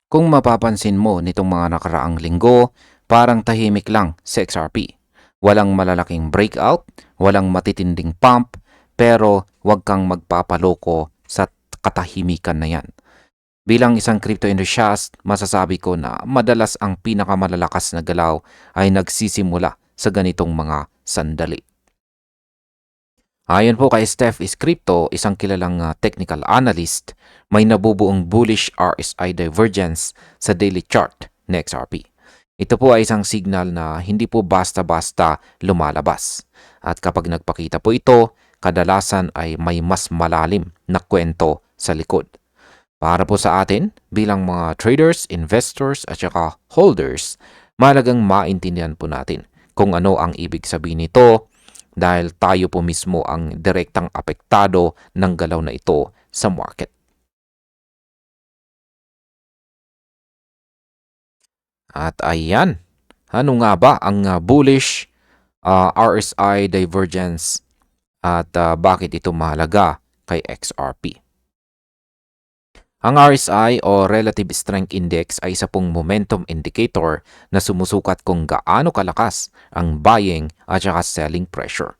Kung mapapansin mo nitong mga nakaraang linggo, parang tahimik lang sa XRP. Walang malalaking breakout, walang matitinding pump, pero huwag kang magpapaloko sa katahimikan na yan. Bilang isang crypto enthusiast, masasabi ko na madalas ang pinakamalalakas na galaw ay nagsisimula sa ganitong mga sandali. Ayon po kay Steph is Crypto, isang kilalang technical analyst, may nabubuong bullish RSI divergence sa daily chart ng XRP. Ito po ay isang signal na hindi po basta-basta lumalabas. At kapag nagpakita po ito, kadalasan ay may mas malalim na kwento sa likod. Para po sa atin, bilang mga traders, investors at saka holders, mahalagang maintindihan po natin kung ano ang ibig sabihin nito dahil tayo po mismo ang direktang apektado ng galaw na ito sa market. At ayan, ano nga ba ang bullish RSI divergence at bakit ito mahalaga kay XRP? Ang RSI o Relative Strength Index ay isa pong momentum indicator na sumusukat kung gaano kalakas ang buying at saka selling pressure.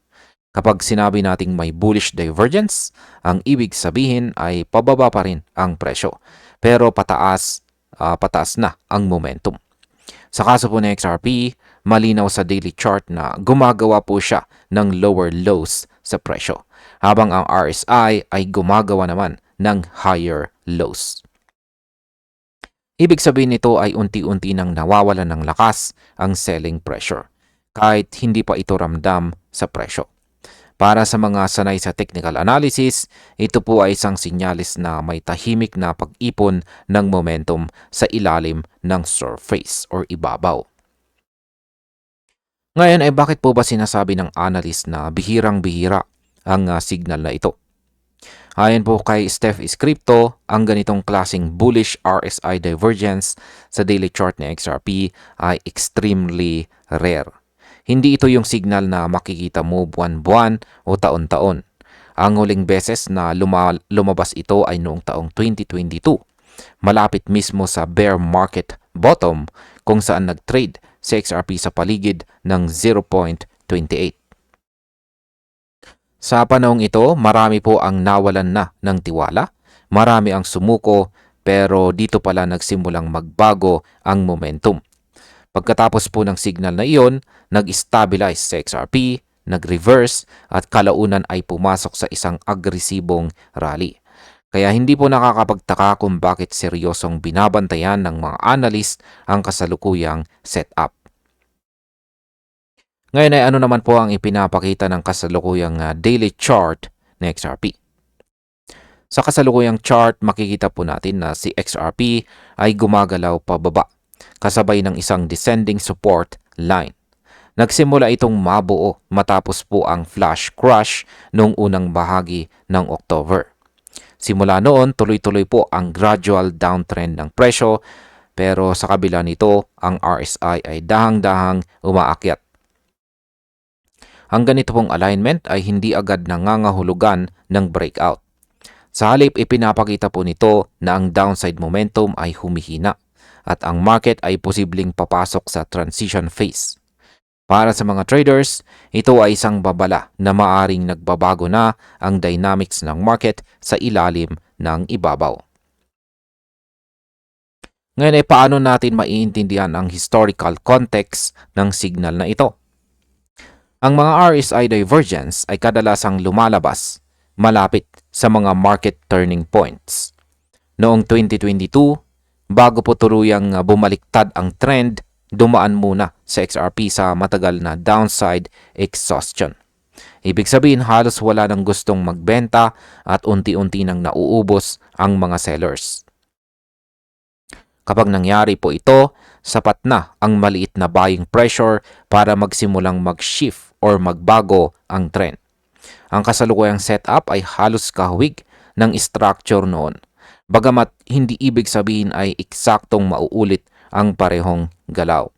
Kapag sinabi nating may bullish divergence, ang ibig sabihin ay pababa pa rin ang presyo, pero pataas na ang momentum. Sa kaso po ng XRP, malinaw sa daily chart na gumagawa po siya ng lower lows sa presyo, habang ang RSI ay gumagawa naman ng higher lows. Ibig sabihin nito ay unti-unti nang nawawalan ng lakas ang selling pressure, kahit hindi pa ito ramdam sa presyo. Para sa mga sanay sa technical analysis, ito po ay isang sinyalis na may tahimik na pag-ipon ng momentum sa ilalim ng surface or ibabaw. Ngayon ay bakit po ba sinasabi ng analyst na bihirang-bihira ang signal na ito? Ayon po kay Steph is Crypto, ang ganitong klaseng bullish RSI divergence sa daily chart ng XRP ay extremely rare. Hindi ito yung signal na makikita mo buwan-buwan o taon-taon. Ang huling beses na lumabas ito ay noong taong 2022, malapit mismo sa bear market bottom kung saan nag-trade sa XRP sa paligid ng 0.28. Sa panahong ito, marami po ang nawalan na ng tiwala, marami ang sumuko, pero dito pala nagsimulang magbago ang momentum. Pagkatapos po ng signal na iyon, nag-stabilize sa XRP, nag-reverse at kalaunan ay pumasok sa isang agresibong rally. Kaya hindi po nakakapagtaka kung bakit seryosong binabantayan ng mga analyst ang kasalukuyang setup. Ngayon ay ano naman po ang ipinapakita ng kasalukuyang daily chart ng XRP. Sa kasalukuyang chart, makikita po natin na si XRP ay gumagalaw pababa, kasabay ng isang descending support line. Nagsimula itong mabuo matapos po ang flash crash noong unang bahagi ng October. Simula noon, tuloy-tuloy po ang gradual downtrend ng presyo, pero sa kabila nito, ang RSI ay dahang-dahang umaakyat. Ang ganito pong alignment ay hindi agad nangangahulugan ng breakout. Sa halip, ipinapakita po nito na ang downside momentum ay humihina at ang market ay posibleng papasok sa transition phase. Para sa mga traders, ito ay isang babala na maaring nagbabago na ang dynamics ng market sa ilalim ng ibabaw. Ngayon ay paano natin maiintindihan ang historical context ng signal na ito? Ang mga RSI divergence ay kadalasang lumalabas malapit sa mga market turning points. Noong 2022, bago po tuluyang bumaliktad ang trend, dumaan muna sa XRP sa matagal na downside exhaustion. Ibig sabihin halos wala nang gustong magbenta at unti-unti nang nauubos ang mga sellers. Kapag nangyari po ito, sapat na ang maliit na buying pressure para magsimulang mag-shift or magbago ang trend. Ang kasalukuyang setup ay halos kahawig ng structure noon. Bagamat hindi ibig sabihin ay eksaktong mauulit ang parehong galaw.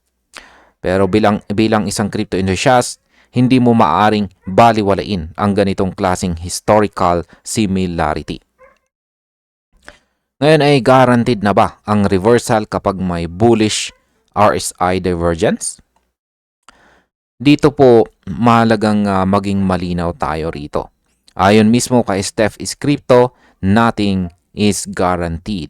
Pero bilang isang crypto enthusiast, hindi mo maaring baliwalain ang ganitong klaseng historical similarity. Ngayon ay guaranteed na ba ang reversal kapag may bullish RSI divergence? Dito po mahalagang maging malinaw tayo rito. Ayon mismo kay Steph is Crypto, nothing is guaranteed.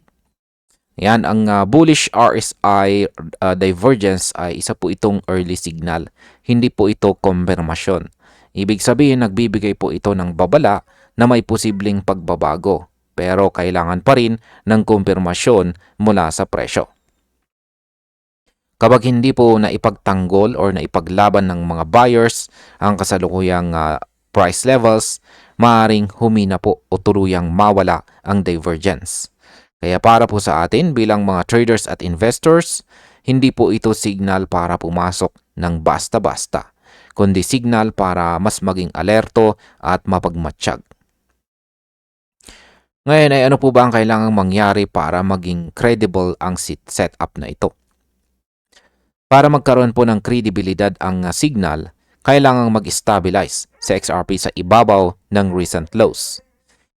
Yan, ang bullish RSI divergence ay isa po itong early signal. Hindi po ito konfirmasyon. Ibig sabihin, nagbibigay po ito ng babala na may posibleng pagbabago. Pero kailangan pa rin ng konfirmasyon mula sa presyo. Kapag hindi po naipagtanggol or naipaglaban ng mga buyers ang kasalukuyang price levels, maaaring humina po o tuluyang mawala ang divergence. Kaya para po sa atin bilang mga traders at investors, hindi po ito signal para pumasok ng basta-basta, kundi signal para mas maging alerto at mapagmatsyag. Ngayon ay ano po ba ang kailangang mangyari para maging credible ang setup na ito? Para magkaroon po ng kredibilidad ang signal, kailangang mag-stabilize sa XRP sa ibabaw ng recent lows.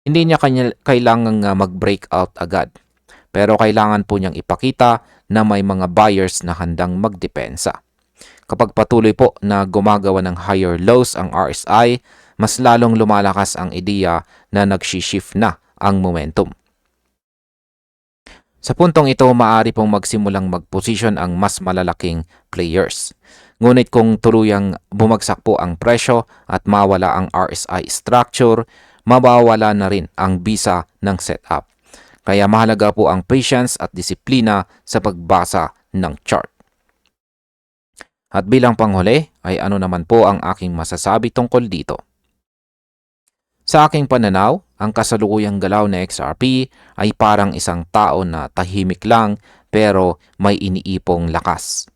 Hindi niya kailangang mag-breakout agad, pero kailangan po niyang ipakita na may mga buyers na handang magdepensa. Kapag patuloy po na gumagawa ng higher lows ang RSI, mas lalong lumalakas ang ideya na nag-shift na ang momentum. Sa puntong ito, maaari pong magsimulang mag-position ang mas malalaking players. Ngunit kung tuluyang bumagsak po ang presyo at mawala ang RSI structure, mawawala na rin ang bisa ng setup. Kaya mahalaga po ang patience at disiplina sa pagbasa ng chart. At bilang panghuli, ay ano naman po ang aking masasabi tungkol dito? Sa aking pananaw, ang kasalukuyang galaw na XRP ay parang isang tao na tahimik lang pero may iniipong lakas.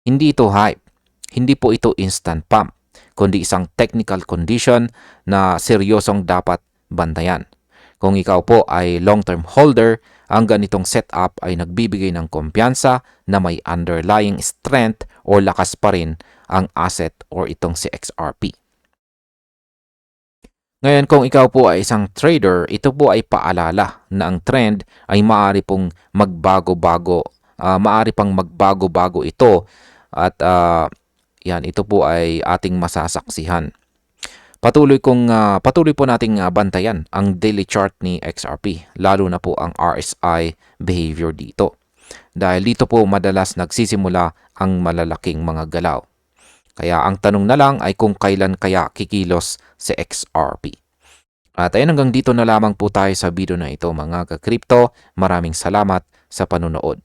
Hindi ito hype, hindi po ito instant pump, kundi isang technical condition na seryosong dapat bantayan. Kung ikaw po ay long-term holder, ang ganitong setup ay nagbibigay ng kumpiyansa na may underlying strength o lakas pa rin ang asset or itong si XRP. Ngayon, kung ikaw po ay isang trader, ito po ay paalala na ang trend ay maaari pong magbago-bago. Maaari pang magbago-bago ito at yan, ito po ay ating masasaksihan. Patuloy po nating bantayan ang daily chart ni XRP, lalo na po ang RSI behavior dito. Dahil dito po madalas nagsisimula ang malalaking mga galaw. Kaya ang tanong na lang ay kung kailan kaya kikilos si XRP. At ayun, hanggang dito na lamang po tayo sa video na ito mga ka-crypto. Maraming salamat sa panunood.